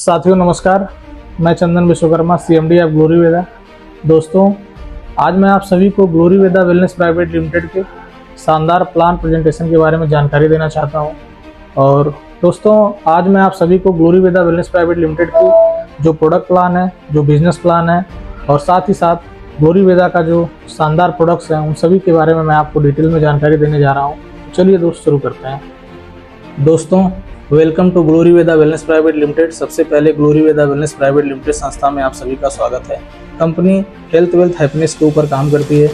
साथियों नमस्कार, मैं चंदन विश्वकर्मा CMD ऑफ ग्लोरी वेदा। दोस्तों, आज मैं आप सभी को glory Veda Wellness Private limited के शानदार प्लान प्रेजेंटेशन के बारे में जानकारी देना चाहता हूं। और दोस्तों, आज मैं आप सभी को glory Veda Wellness Private limited की जो प्रोडक्ट प्लान है, जो बिजनेस प्लान है और साथ ही साथ ग्लोरी वेदा का जो शानदार प्रोडक्ट्स हैं उन सभी के बारे में मैं आपको डिटेल में जानकारी देने जा रहा हूँ। चलिए दोस्त शुरू करते हैं। दोस्तों, welcome to Glory Veda Wellness Private Limited. सबसे पहले Glory Veda Wellness Private Limited संस्था में आप सभी का स्वागत है। कंपनी हेल्थ वेल्थ हैप्पीनेस के ऊपर काम करती है।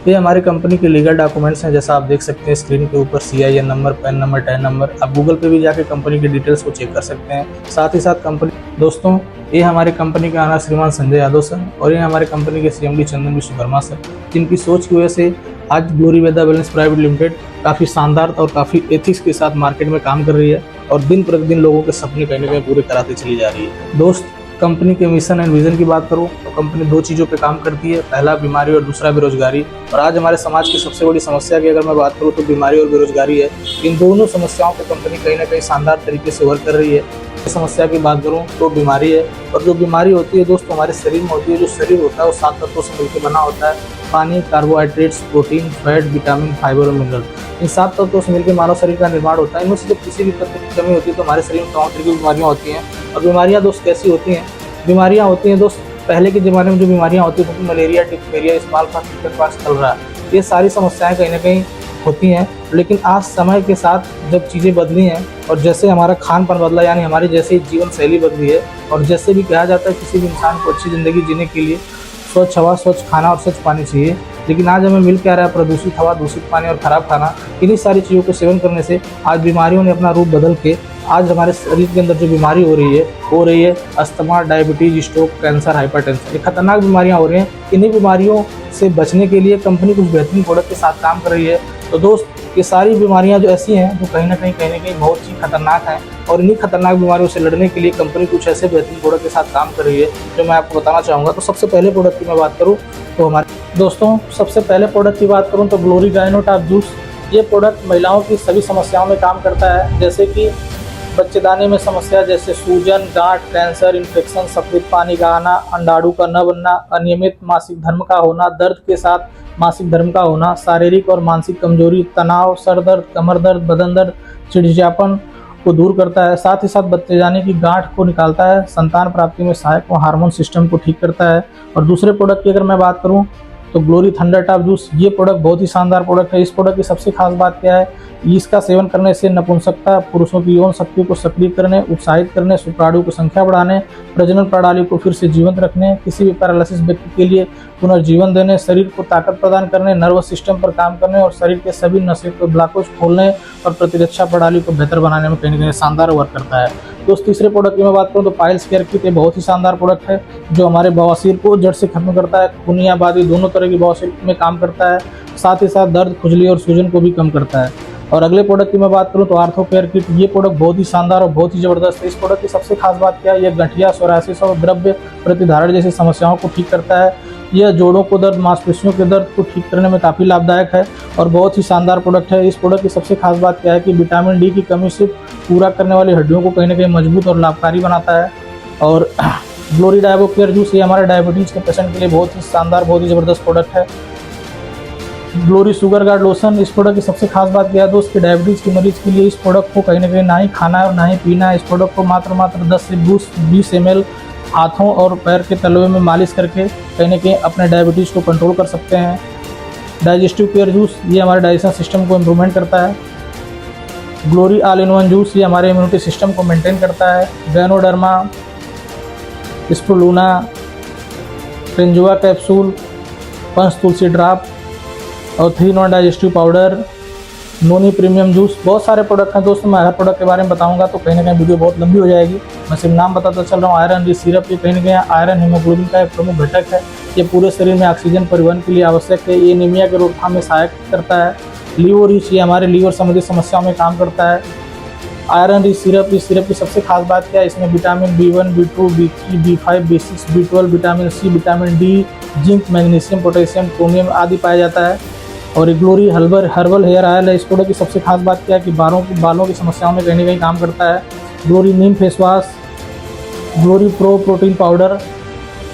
ये हमारी कंपनी के लीगल डॉक्यूमेंट्स हैं, जैसा आप देख सकते हैं स्क्रीन के ऊपर CIN number, pan number, tan number. आप गूगल पे भी जाके कंपनी की डिटेल्स को चेक कर सकते हैं। साथ ही साथ कंपनी दोस्तों, ये हमारी कंपनी का ऑनर श्रीमान संजय यादव सर और ये हमारे कंपनी के CMD चंदन विश्वकर्मा सर, जिनकी सोच की वजह से आज glory Veda Wellness Private limited काफ़ी शानदार और काफ़ी एथिक्स के साथ मार्केट में काम कर रही है और दिन प्रतिदिन लोगों के सपने कहीं ना कहीं पूरे कराती चली जा रही है। दोस्त, कंपनी के मिशन एंड विजन की बात करूं तो कंपनी दो चीज़ों पे काम करती है, पहला बीमारी और दूसरा बेरोजगारी। और आज हमारे समाज की सबसे बड़ी समस्या की अगर मैं बात करूं तो बीमारी और बेरोजगारी है। इन दोनों समस्याओं पे कंपनी कहीं ना कहीं शानदार तरीके से वर्क कर रही है। समस्या की बात करूं तो बीमारी है, और जो बीमारी होती है दोस्त हमारे शरीर में होती है। जो शरीर होता है वो 7 तत्वों से मिलकर बना होता है: पानी, carbohydrates, protein, fat, vitamin, fibre और मिनरल। इन 7 तत्वों से मिलकर मानव शरीर का निर्माण होता है। इनमें से जब किसी भी तत्व की कमी होती है तो हमारे शरीर में तमाम तरह की बीमारियाँ होती हैं। और बीमारियाँ दोस्त कैसी होती हैं? बीमारियाँ होती हैं दोस्त, पहले के ज़माने में जो बीमारियाँ होती थी, मलेरिया, डिप्थीरिया, स्मॉलपॉक्स, चिकनपॉक्स चल रहा है, ये सारी समस्याएं कहीं ना कहीं होती हैं। लेकिन आज समय के साथ जब चीज़ें बदली हैं और जैसे हमारा खान पान बदला, यानी हमारी जैसे जीवन शैली बदली है, और जैसे भी कहा जाता है किसी भी इंसान को अच्छी ज़िंदगी जीने के लिए स्वच्छ हवा, स्वच्छ खाना और स्वच्छ पानी चाहिए, लेकिन आज हमें मिल क्या रहा है? प्रदूषित हवा, दूषित पानी और ख़राब खाना। इन्हीं सारी चीज़ों को सेवन करने से आज बीमारियों ने अपना रूप बदल के आज हमारे शरीर के अंदर जो बीमारी हो रही है asthma, diabetes, stroke, cancer, hypertension, ये खतरनाक बीमारियां हो रही हैं। इन्हीं बीमारियों से बचने के लिए कंपनी कुछ बेहतरीन प्रोडक्ट के साथ काम कर रही है। तो दोस्त, ये सारी बीमारियां जो ऐसी हैं जो कहीं ना कहीं बहुत ही खतरनाक हैं, और इन्हीं खतरनाक बीमारियों से लड़ने के लिए कंपनी कुछ ऐसे बेहतरीन प्रोडक्ट के साथ काम कर रही है जो मैं आपको बताना चाहूँगा। तो सबसे पहले प्रोडक्ट की मैं बात करूँ तो हमारे दोस्तों, सबसे पहले प्रोडक्ट की बात करूँ तो ग्लोरी गायनोटॉप जूस। ये प्रोडक्ट महिलाओं की सभी समस्याओं में काम करता है, जैसे कि बच्चेदानी में समस्या जैसे सूजन, गांठ, कैंसर, इन्फेक्शन, सफेद पानी का आना, अंडाणु का न बनना, अनियमित मासिक धर्म का होना, दर्द के साथ मासिक धर्म का होना, शारीरिक और मानसिक कमजोरी, तनाव, सर दर्द, कमर दर्द, बदन दर्द, चिड़चिड़ापन को दूर करता है। साथ ही साथ बच्चेदानी की गांठ को निकालता है, संतान प्राप्ति में सहायक व हार्मोन सिस्टम को ठीक करता है। और दूसरे प्रोडक्ट की अगर मैं बात करूं तो ग्लोरी थंडर टॉप जूस। ये प्रोडक्ट बहुत ही शानदार प्रोडक्ट है। इस प्रोडक्ट की सबसे खास बात क्या है? इसका सेवन करने से नपुंसकता, पुरुषों की यौन शक्ति को सक्रिय करने, उत्साहित करने, शुक्राणु की संख्या बढ़ाने, प्रजनन प्रणाली को फिर से जीवंत रखने, किसी भी पैरालिसिस व्यक्ति के लिए पुनर्जीवन देने, शरीर को ताकत प्रदान करने, नर्वस सिस्टम पर काम करने और शरीर के सभी नसों को ब्लॉकेज खोलने और प्रतिरक्षा प्रणाली को बेहतर बनाने में कहीं ना कहीं शानदार वर्क करता है। दोस्त, तीसरे प्रोडक्ट की मैं बात करूँ तो पाइल्स केयर किट। ये बहुत ही शानदार प्रोडक्ट है जो हमारे बवासीर को जड़ से खत्म करता है, खूनी आबादी दोनों तरह की बवासीर में काम करता है। साथ ही साथ दर्द, खुजली और सूजन को भी कम करता है। और अगले प्रोडक्ट की मैं बात करूं तो आर्थो केयर किट। ये प्रोडक्ट बहुत ही शानदार और बहुत ही ज़बरदस्त है। इस प्रोडक्ट की सबसे खास बात क्या है? यह गठिया, सोरासिस और द्रव्य प्रतिधारण जैसी समस्याओं को ठीक करता है। यह जोड़ों को दर्द, मांसपेशियों के दर्द को ठीक करने में काफ़ी लाभदायक है और बहुत ही शानदार प्रोडक्ट है। इस प्रोडक्ट की सबसे खास बात क्या है कि विटामिन डी की कमी से पूरा करने वाली हड्डियों को कहीं ना कहीं मजबूत और लाभकारी बनाता है। और ग्लोरी डायबो केयर जूस, ये हमारे डायबिटीज़ के पेशेंट के लिए बहुत ही शानदार, बहुत ही ज़बरदस्त प्रोडक्ट है। Glory sugar guard lotion. इस प्रोडक्ट की सबसे खास बात क्या है दोस्त कि डायबिटीज़ के मरीज के लिए इस प्रोडक्ट को कहीं ना कहीं ना ही खाना है और ना ही पीना है। इस प्रोडक्ट को मात्र 10 से 20 ml हाथों और पैर के तलवे में मालिश करके कहीं ना कहीं अपने डायबिटीज़ को कंट्रोल कर सकते हैं। डाइजेस्टिव केयर जूस, ये हमारे डाइजेशन सिस्टम को इम्प्रूवमेंट करता है। Glory all in one juice, ये हमारे इम्यूनिटी सिस्टम को मेंटेन करता है। गैनोडर्मा, स्प्रुलुना, पेंजुआ कैप्सूल, पंच तुलसी ड्राप और 3 नॉन डाइजेस्टिव पाउडर, नोनी प्रीमियम जूस। बहुत सारे प्रोडक्ट हैं दोस्तों। मैं हर प्रोडक्ट के बारे में बताऊंगा तो कहीं ना कहीं वीडियो बहुत लंबी हो जाएगी। मैं सिर्फ नाम बताता चल रहा हूँ। आयरन रिच सिरप, ये कहीं ना कहीं आयरन हीमोग्लोबिन का एक प्रमुख घटक है। ये पूरे शरीर में ऑक्सीजन परिवहन के लिए आवश्यक है। ये एनीमिया के रोकथाम में सहायक करता है। लीवो रिच, ये हमारे लीवर संबंधी समस्याओं में काम करता है। आयरन रिच सिरप, इस सिरप की सबसे खास बात क्या है? इसमें vitamin B1, B2, B3, B5, B6, B12, vitamin C, vitamin D, zinc, magnesium, potassium, chromium आदि पाया जाता है। और ग्लोरी हर्बल हेयर ऑयल है। इस प्रोडक्ट की सबसे खास बात क्या है कि बालों की समस्याओं में कहीं ना कहीं काम करता है। Glory neem face wash, Glory pro protein powder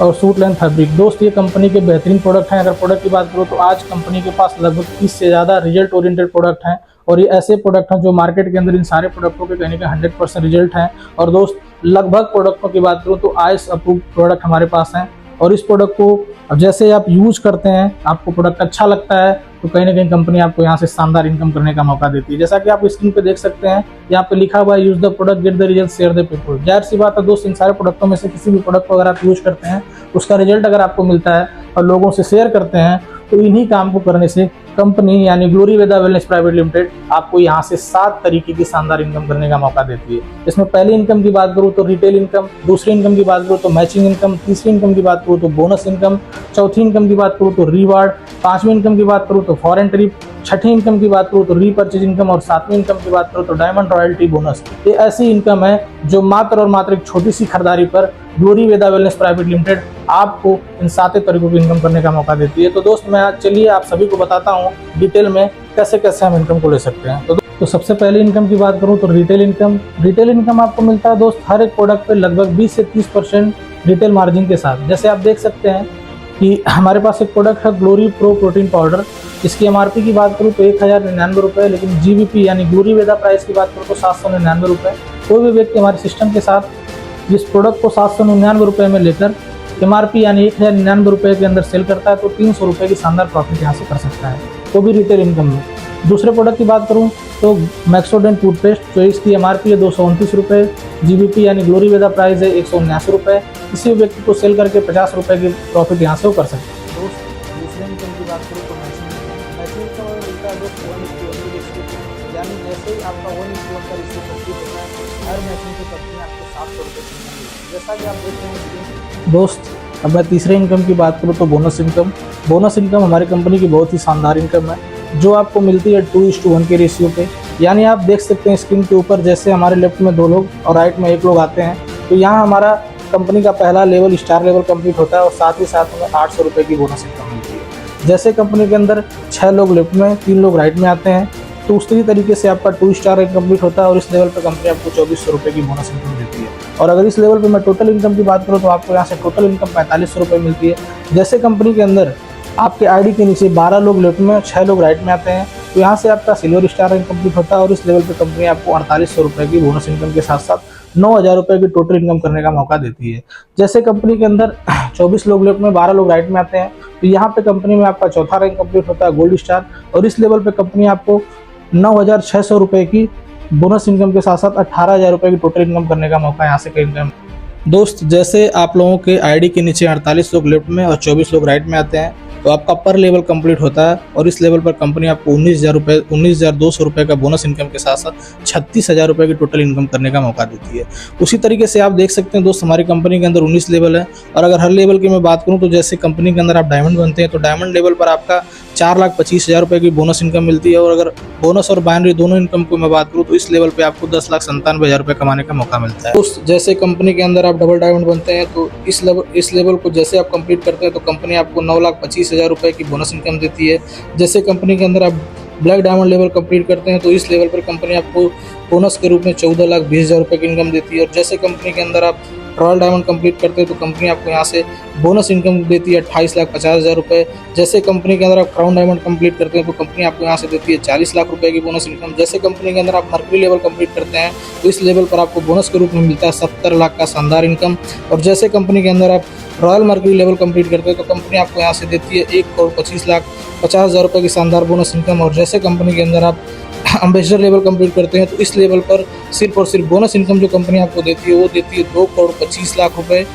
और सूट लेंथ फैब्रिक। दोस्त ये कंपनी के बेहतरीन प्रोडक्ट हैं। अगर प्रोडक्ट की बात करूँ तो आज कंपनी के पास लगभग 30 से ज़्यादा रिजल्ट ओरिएंटेड प्रोडक्ट हैं और ये ऐसे प्रोडक्ट हैं जो मार्केट के अंदर इन सारे प्रोडक्टों के कहने का 100% रिजल्ट हैं। और दोस्त लगभग प्रोडक्टों की बात करूँ तो आईएस अप्रूव्ड प्रोडक्ट हमारे पास हैं और इस प्रोडक्ट को अब जैसे आप यूज करते हैं, आपको प्रोडक्ट अच्छा लगता है तो कहीं ना कहीं कंपनी आपको यहाँ से शानदार इनकम करने का मौका देती है। जैसा कि आप स्क्रीन पे देख सकते हैं, यहाँ पे लिखा हुआ है use the product get the result share the people. जाहिर सी बात है दोस्त, इन सारे प्रोडक्टों में से किसी भी प्रोडक्ट को अगर आप यूज करते हैं, उसका रिजल्ट अगर आपको मिलता है और लोगों से शेयर करते हैं, तो इन्हीं काम को करने से कंपनी यानी glory Veda Wellness Private limited आपको यहाँ से 7 तरीके की शानदार इनकम करने का मौका देती है। इसमें पहली इनकम की बात करूँ तो रिटेल इनकम, दूसरी इनकम की बात करूँ तो मैचिंग इनकम, तीसरी इनकम की बात करूँ तो बोनस इनकम, चौथी इनकम की बात करूँ तो रिवार्ड, पांचवी इनकम की बात करूँ तो फॉरेन ट्रिप, छठी इनकम की बात करूँ तो रीपर्चेज इनकम और सातवीं इनकम की बात करूँ तो डायमंड रॉयल्टी बोनस। ये ऐसी इनकम है जो मात्र और मात्र एक छोटी सी खरीदारी पर glory Veda Wellness Private limited आपको इन 7 तरीकों की इनकम करने का मौका देती है। तो दोस्त मैं आज चलिए आप सभी को बताता हूँ डिटेल में कैसे कैसे हम इनकम को ले सकते हैं। तो सबसे पहले इनकम की बात करूँ तो रिटेल इनकम। रिटेल इनकम आपको मिलता है दोस्त हर एक प्रोडक्ट पे लगभग 20 से 30% रिटेल मार्जिन के साथ। जैसे आप देख सकते हैं कि हमारे पास एक प्रोडक्ट है ग्लोरी प्रो प्रोटीन पाउडर। इसकी एमआरपी की बात करूँ तो 1099 रुपये, लेकिन जीबीपी यानी ग्लोरी वेदा प्राइस की बात करूँ तो 799 रुपये। कोई भी व्यक्ति हमारे सिस्टम के साथ जिस प्रोडक्ट को 799 रुपये में लेकर एमआरपी यानी 1099 रुपये के अंदर सेल करता है तो 300 रुपये की शानदार प्रॉफिट यहाँ से कर सकता है, तो भी रिटेल इनकम में। दूसरे प्रोडक्ट की बात करूँ तो मैक्सोडेंट टूथपेस्ट, जो इसकी एमआरपी है 229 रुपये, जीबीपी यानी ग्लोरी वेदा प्राइस है 179 रुपये। किसी व्यक्ति को सेल करके 50 रुपये की प्रॉफिट यहाँ से वो कर सकते हैं। दोस्त दूसरे इनकम की बात करूँ तो मैचिंग का मिलता है दोस्त 1:1 यानी जैसे ही आपका 1:1 का रेशियो कंप्लीट होता है, हर मैचिंग की कंपनी आपको 700 रुपये मिलेंगे। जैसा कि आप देख रहे हैं दोस्त। अब मैं तीसरे इनकम की बात करूँ तो बोनस इनकम। बोनस इनकम हमारी कंपनी की बहुत ही शानदार इनकम है जो आपको मिलती है 2:1 के रेशियो पे। यानी आप देख सकते हैं स्क्रीन के ऊपर, जैसे हमारे लेफ्ट में 2 लोग और राइट में 1 लोग आते हैं, तो यहाँ हमारा कंपनी का पहला लेवल स्टार लेवल कंप्लीट होता है और साथ ही साथ हमें 800 रुपये की बोनस इनकम मिलती है। जैसे कंपनी के अंदर 6 लोग लेफ्ट में 3 लोग राइट में आते हैं, तो उसी तरीके से आपका 2 स्टार कंप्लीट होता है और इस लेवल पर कंपनी आपको 2400 रुपये की बोनस इनकम देती है। और अगर इस लेवल पे मैं टोटल इनकम की बात करूँ तो आपको यहाँ से टोटल इनकम 4500 रुपये मिलती है। जैसे कंपनी के अंदर आपके आईडी के नीचे 12 लोग लेफ्ट में 6 लोग राइट में आते हैं, तो यहाँ से आपका सिल्वर स्टार रैंक कंप्लीट होता है और इस लेवल पे कंपनी आपको 4800 रुपये की बोनस इनकम के साथ साथ 9000 रुपये की टोटल इनकम करने का मौका देती है। जैसे कंपनी के अंदर 24 लोग लेफ्ट में 12 लोग राइट में आते हैं, तो यहाँ पे कंपनी में आपका चौथा रैंक कंप्लीट होता है गोल्ड स्टार और इस लेवल पे कंपनी आपको 9600 रुपये की बोनस इनकम के साथ साथ 18000 रुपये की टोटल इनकम करने का मौका यहाँ से इनकम। दोस्त जैसे आप लोगों के आईडी के नीचे 48 लोग लेफ्ट में और 24 लोग राइट में आते हैं, तो आपका पर लेवल कंप्लीट होता है और इस लेवल पर कंपनी आपको 19,200 रुपये का बोनस इनकम के साथ साथ 36,000 रुपये की टोटल इनकम करने का मौका देती है। उसी तरीके से आप देख सकते हैं दोस्त, हमारी कंपनी के अंदर 19 लेवल है और अगर हर लेवल की मैं बात करूं तो जैसे कंपनी के अंदर आप डायमंड बनते हैं तो डायमंड लेवल पर आपका 4,25,000 रुपये की बोनस इनकम मिलती है और अगर बोनस और बाइनरी दोनों इनकम को मैं बात करूँ तो इस लेवल पे आपको 10,97,000 रुपये कमाने का मौका मिलता है। दोस्त जैसे कंपनी के अंदर आप डबल डायमंड बनते हैं तो इस लेवल को जैसे आप कंप्लीट करते हैं तो कंपनी आपको 9,25,000 रुपये की बोनस इनकम देती है। जैसे कंपनी के अंदर आप ब्लैक डायमंड लेवल कंप्लीट करते हैं तो इस लेवल पर कंपनी आपको बोनस के रूप में 14,20,000 रुपये की इनकम देती है और जैसे कंपनी के अंदर आप रॉयल डायमंड कंप्लीट करते हैं तो कंपनी आपको यहाँ से बोनस इनकम देती है 28,50,000 रुपये। जैसे कंपनी के अंदर आप क्राउन डायमंड कंप्लीट करते हैं तो कंपनी आपको यहाँ से देती है 40 लाख रुपये की बोनस इनकम। जैसे कंपनी के अंदर आप मर्करी लेवल कंप्लीट करते हैं तो इस लेवल पर आपको बोनस के रूप में मिलता है 70 लाख का शानदार इनकम। और जैसे कंपनी के अंदर आप रॉयल मर्करी लेवल कंप्लीट करते हैं तो कंपनी आपको यहाँ से देती है 1,25,50,000 रुपये की शानदार बोनस इनकम। और जैसे कंपनी के अंदर आप एम्बेसडर लेवल कंप्लीट करते हैं तो इस लेवल पर सिर्फ और सिर्फ बोनस इनकम जो कंपनी आपको देती है वो देती है 2,25,00,000 रुपये।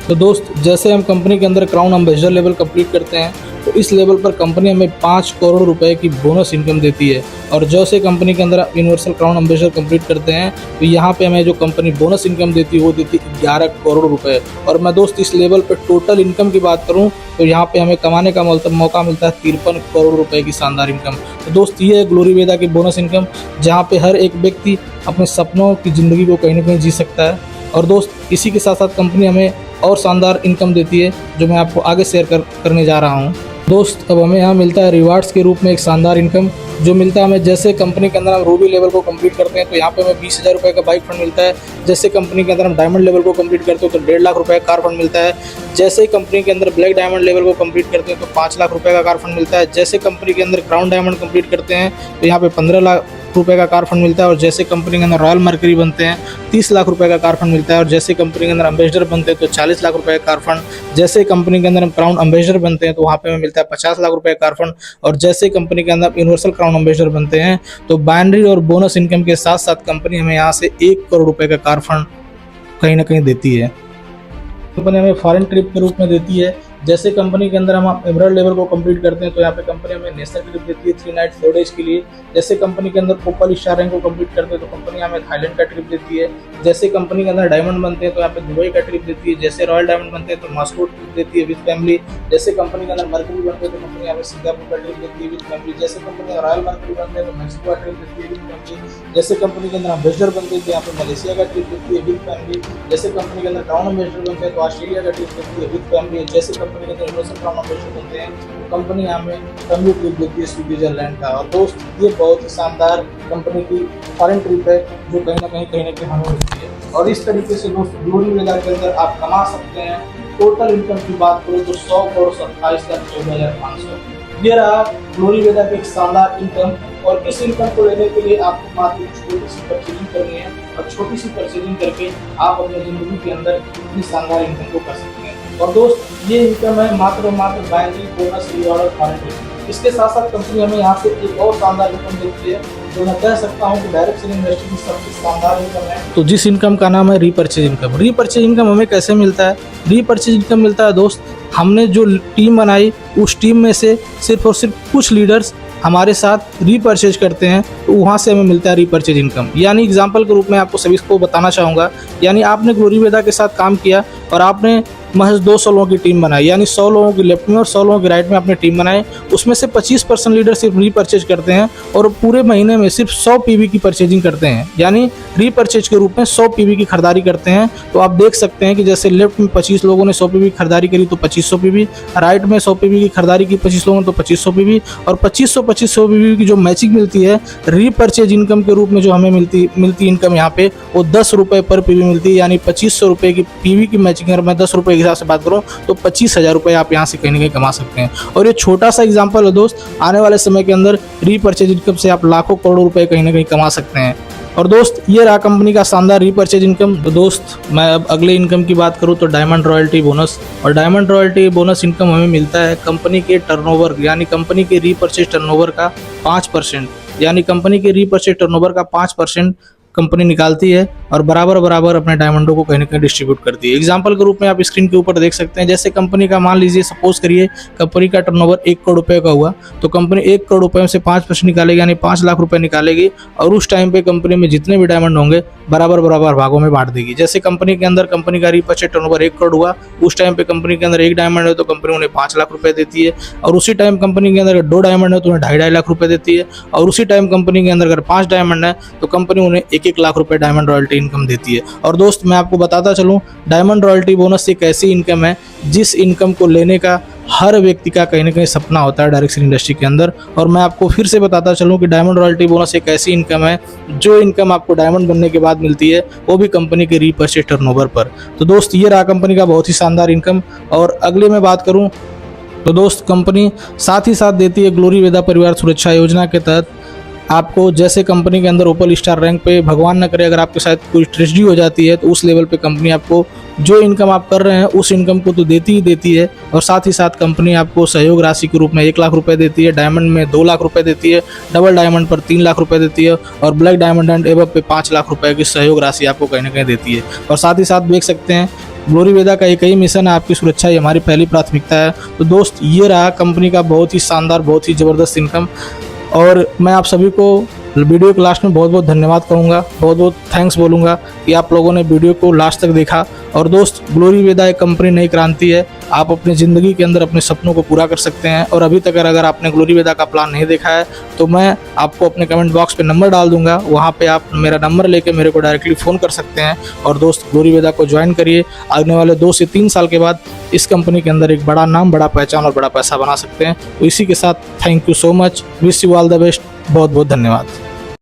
तो दोस्त जैसे हम कंपनी के अंदर क्राउन एम्बेसडर लेवल कंप्लीट करते हैं तो इस लेवल पर कंपनी हमें 5 करोड़ रुपए की बोनस इनकम देती है। और जैसे कंपनी के अंदर यूनिवर्सल क्राउन एम्बेसडर कंप्लीट करते हैं तो यहाँ पे हमें जो कंपनी बोनस इनकम देती है वो देती है 11 करोड़ रुपए। और मैं दोस्त इस लेवल पर टोटल इनकम की बात करूँ तो यहाँ पे हमें कमाने का मौका मिलता है 53 करोड़ रुपए की शानदार इनकम। तो दोस्त ये है ग्लोरी वेदा की बोनस इनकम, जहाँ पे हर एक व्यक्ति अपने सपनों की ज़िंदगी को कहीं ना कहीं जी सकता है। और दोस्त इसी के साथ साथ कंपनी हमें और शानदार इनकम देती है जो मैं आपको आगे शेयर करने जा रहा हूँ। दोस्त अब हमें यहाँ मिलता है रिवार्ड्स के रूप में एक शानदार इनकम। जो मिलता है हमें, जैसे कंपनी के अंदर हम रूबी लेवल को कंप्लीट करते हैं तो यहाँ पे हमें 20,000 रुपये का बाइक फंड मिलता है। जैसे कंपनी के अंदर हम डायमंड लेवल को कंप्लीट करते हैं तो 1.5 लाख रुपये का कार फंड मिलता है। जैसे कंपनी के अंदर ब्लैक डायमंड लेवल को कंप्लीट करते हैं तो 5 लाख रुपये का कार फंड मिलता है। जैसे कंपनी के अंदर क्राउन डायमंड कंप्लीट करते हैं तो यहाँ पे 15 लाख रुपये का कार फंड मिलता है। और जैसे कंपनी के अंदर रॉयल मर्करी बनते हैं 30 लाख रुपये का कार फंड मिलता है। और जैसे कंपनी के अंदर एम्बेसडर बनते हैं तो 40 लाख रुपये का कार फंड। जैसे कंपनी के अंदर हम क्राउन एम्बेसडर बनते हैं तो वहाँ पे हमें मिलता है 50 लाख रुपये का कार फंड। और जैसे कंपनी के अंदर यूनिवर्सल क्राउन एम्बेसडर बनते हैं तो बाइनरी और बोनस इनकम के साथ साथ कंपनी हमें यहाँ से 1 करोड़ रुपये का कार फंड कहीं ना कहीं देती है। कंपनी हमें फॉरेन ट्रिप के रूप में देती है। जैसे कंपनी के अंदर हम एमराल्ड लेवल को कंप्लीट करते हैं तो यहाँ पे कंपनी हमें नेशनल ट्रिप देती है 3 नाइट 4 डेज के लिए। जैसे कंपनी के अंदर ओपल स्टार रैंक को कंप्लीट करते हैं तो कंपनी हमें थाईलैंड का ट्रिप देती है। जैसे कंपनी के अंदर डायमंड बनते हैं तो यहाँ पे दुबई का ट्रिप देती है। जैसे रॉयल डायमंड बनते हैं तो मॉस्को ट्रिप देती है विद फैमिली। जैसे कंपनी के अंदर मर्करी बनते हैं तो कंपनी हमें सिंगापुर का ट्रिप देती है विद फैमिली। जैसे कंपनी रॉयल मर्करी बनते हैं तो मैक्सिको का ट्रिप देती है विद फैमिली। जैसे कंपनी के अंदर एम्बेसडर बनते हैं तो यहाँ पे मलेशिया का ट्रिप देती है विद फैमिली। जैसे कंपनी के अंदर क्राउन एम्बेसडर बनते हैं तो ऑस्ट्रेलिया का ट्रिप देती है विद फैमिली। जैसे कंपनी के अंदर यूनिवर्सल क्राउन एम्बेसडर बनते हैं तो कंपनी हमें फैमिली ट्रिप देती है स्विट्जरलैंड का। और दोस्त ये बहुत ही शानदार कंपनी की फॉरेन ट्रिप है जो कहीं ना कहीं हमें मिलती है। और इस तरीके से दोस्त ग्लोरी वेदा के अंदर आप कमा सकते हैं। टोटल इनकम की बात करें तो 100 करोड़ 27,14,500 ये रहा ग्लोरी वेदा की एक शानदार इनकम। और इस इनकम को लेने के लिए आपको मात्र छोटी सी परचेजिंग करनी है और छोटी सी परचेजिंग करके आप अपनी जिंदगी के अंदर इतनी शानदार इनकम को कर सकते हैं। और दोस्त ये इनकम है मात्र बाइनरी बोनस रिवॉर्ड और फॉरेन ट्रिप। इसके साथ साथ कंपनी हमें यहाँ से एक और शानदार इनकम देती है जो मैं कह सकता हूँ कि डायरेक्ट सेलिंग इंडस्ट्री की सबसे शानदार इनकम है। तो जिस इनकम का नाम है रीपर्चेज इनकम। रीपर्चेज इनकम हमें कैसे मिलता है? रीपर्चेज इनकम मिलता है दोस्त, हमने जो टीम बनाई उस टीम में से सिर्फ और सिर्फ कुछ लीडर्स हमारे साथ रीपर्चेज करते हैं तो वहाँ से हमें मिलता है रीपर्चेज इनकम। यानी एग्जांपल के रूप में आपको सभी को बताना चाहूँगा, यानी आपने ग्लोरी वेदा के साथ काम किया और आपने महज 200 लोगों की टीम बनाई, यानी 100 लोगों की लेफ्ट में और 100 लोगों की राइट में आपने टीम बनाई। उसमें से 25% लीडर सिर्फ रीपर्चेज करते हैं और पूरे महीने में सिर्फ 100 पीवी की परचेजिंग करते हैं, यानी रीपर्चेज के रूप में 100 पीवी की खरीदारी करते हैं। तो आप देख सकते हैं कि जैसे लेफ्ट में 25 लोगों ने 100 पीवी की खरीदारी करी तो 2500 पीवी, राइट में 100 पीवी की खरीदारी की 25 लोगों ने तो 2500 पीवी, और 2500 पीवी की जो मैचिंग मिलती है रीपर्चेज इनकम के रूप में जो हमें मिलती इनकम यहाँ पे वो 10 रुपये पर पीवी मिलती है। यानी 2500 रुपये की पीवी की मैचिंग अगर मैं 10 रुपये के हिसाब से बात करूँ तो 25,000 रुपये आप यहाँ से कहीं ना कहीं कमा सकते हैं। और ये छोटा सा एग्जाम्पल है दोस्त, आने वाले समय के अंदर रीपर्चेज इनकम से आप लाखों करोड़ों रुपए कहीं ना कहीं कमा सकते हैं। और दोस्त ये रहा कंपनी का शानदार रीपर्चेज इनकम। तो दोस्त मैं अब अगले इनकम की बात करूं तो डायमंड रॉयल्टी बोनस। और डायमंड रॉयल्टी बोनस इनकम हमें मिलता है कंपनी के टर्नओवर यानी कंपनी के रीपर्चेज टर्नओवर का 5%, यानी कंपनी के रीपर्चेज टर्नओवर का 5% कंपनी निकालती है और बराबर अपने डायमंडों को कहीं ना कहीं डिस्ट्रीब्यूट करती है। एग्जाम्पल के रूप में आप स्क्रीन के ऊपर देख सकते हैं, जैसे कंपनी का मान लीजिए सपोज करिए कंपनी का टर्नओवर 1 करोड़ रुपए का हुआ तो कंपनी 1 करोड़ रुपए में से 5% निकालेगी यानी 5 लाख रुपए निकालेगी और उस टाइम पे कंपनी में जितने भी डायमंड होंगे बराबर भागों में बांट देगी। जैसे कंपनी के अंदर कंपनी का रीपर्चेज टर्नओवर 1 करोड़ हुआ, उस टाइम पे कंपनी के अंदर 1 डायमंड है तो कंपनी उन्हें 5 लाख रुपए देती है, और उसी टाइम कंपनी के अंदर 2 डायमंड है तो उन्हें 2.5 लाख रुपए देती है, और उसी टाइम कंपनी के अंदर अगर 5 डायमंड है तो कंपनी उन्हें 1-1 लाख रुपए डायमंड रॉयल्टी इनकम देती है। और दोस्त मैं आपको बताता चलूं, डायमंड रॉयल्टी बोनस एक ऐसी इनकम है जिस इनकम को लेने का हर व्यक्ति का कहीं ना कहीं सपना होता है डायरेक्ट सेलिंग इंडस्ट्री के अंदर। और मैं आपको फिर से बताता चलूं कि डायमंड रॉयल्टी बोनस एक ऐसी इनकम है जो इनकम आपको डायमंड बनने के बाद मिलती है, वो भी कंपनी के रीपर्चेज टर्नओवर पर। तो दोस्त ये रहा कंपनी का बहुत ही शानदार इनकम। और अगले में बात करूं तो दोस्त कंपनी साथ ही साथ देती है ग्लोरी वेदा परिवार सुरक्षा योजना के तहत आपको, जैसे कंपनी के अंदर ओपल स्टार रैंक पे भगवान न करे अगर आपके साथ कोई ट्रेजेडी हो जाती है तो उस लेवल पे कंपनी आपको जो इनकम आप कर रहे हैं उस इनकम को तो देती ही देती है, और साथ ही साथ कंपनी आपको सहयोग राशि के रूप में 1 लाख रुपए देती है, डायमंड में 2 लाख रुपए देती है, डबल डायमंड पर 3 लाख रुपए देती है, और ब्लैक डायमंड एंड एबव पे 5 लाख रुपए की सहयोग राशि आपको कहीं ना कहीं देती है। और साथ ही साथ देख सकते हैं ग्लोरी वेदा का एक ही मिशन है, आपकी सुरक्षा ही हमारी पहली प्राथमिकता है। तो दोस्त ये रहा कंपनी का बहुत ही शानदार बहुत ही ज़बरदस्त इनकम। और मैं आप सभी को वीडियो के लास्ट में बहुत बहुत धन्यवाद करूंगा, बहुत बहुत थैंक्स बोलूँगा कि आप लोगों ने वीडियो को लास्ट तक देखा। और दोस्त ग्लोरी वेदा एक कंपनी नई क्रांति है, आप अपनी ज़िंदगी के अंदर अपने सपनों को पूरा कर सकते हैं। और अभी तक अगर आपने ग्लोरी वेदा का प्लान नहीं देखा है तो मैं आपको अपने कमेंट बॉक्स पे नंबर डाल दूंगा, वहाँ पे आप मेरा नंबर लेके मेरे को डायरेक्टली फ़ोन कर सकते हैं। और दोस्त ग्लोरी वेदा को ज्वाइन करिए, आने वाले 2 से 3 साल के बाद इस कंपनी के अंदर एक बड़ा नाम, बड़ा पहचान और बड़ा पैसा बना सकते हैं। तो इसी के साथ thank you so much, wish you all the best. बहुत बहुत धन्यवाद।